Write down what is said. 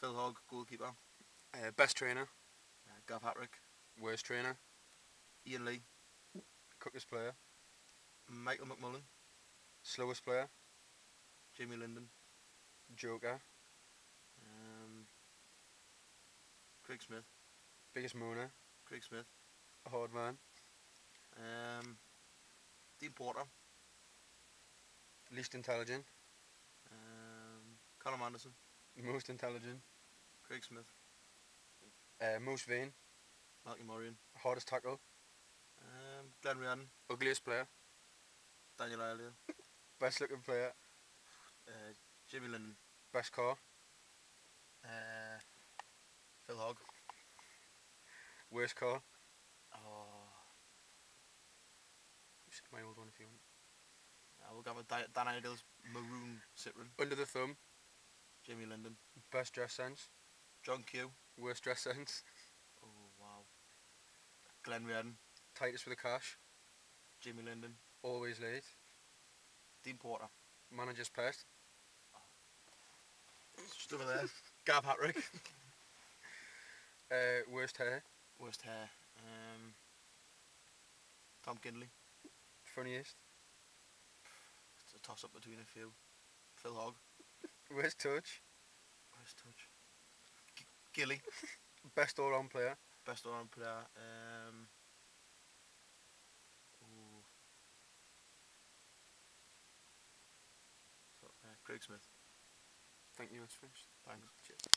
Phil Hogg, goalkeeper. Best trainer. Gav Hatrick. Worst trainer. Ian Lee. Quickest player. Michael McMullen. Slowest player. Jamie Linden. Joker. Craig Smith. Biggest moaner. Craig Smith. A hard man. Dean Porter. Least intelligent. Callum Anderson. Most intelligent. Craig Smith. Most vain. Malcolm Morian. Hardest tackle. Glenn Riordan. Ugliest player. Daniel Iredale. Best looking player. Jamie Linden. Best car. Phil Hogg. Worst car. Oh, You said my old one if you want. I will go with Dan Iredale's maroon Citroen. Under the thumb. Jamie Linden. Best dress sense. John Q. Worst dress sense. Oh wow. Glenn Riordan. Tightest with the cash. Jamie Linden. Always late. Dean Porter. Manager's pet. Just over there. Gav Hatrick. Worst hair. Worst hair. Tom Kindley. Funniest. It's a toss up between a few. Phil Hogg. Worst touch. Worst touch. Gilly. Best all round player. Best all-round player. Craig Smith. Thank you, that's finished. Thanks. Cheers.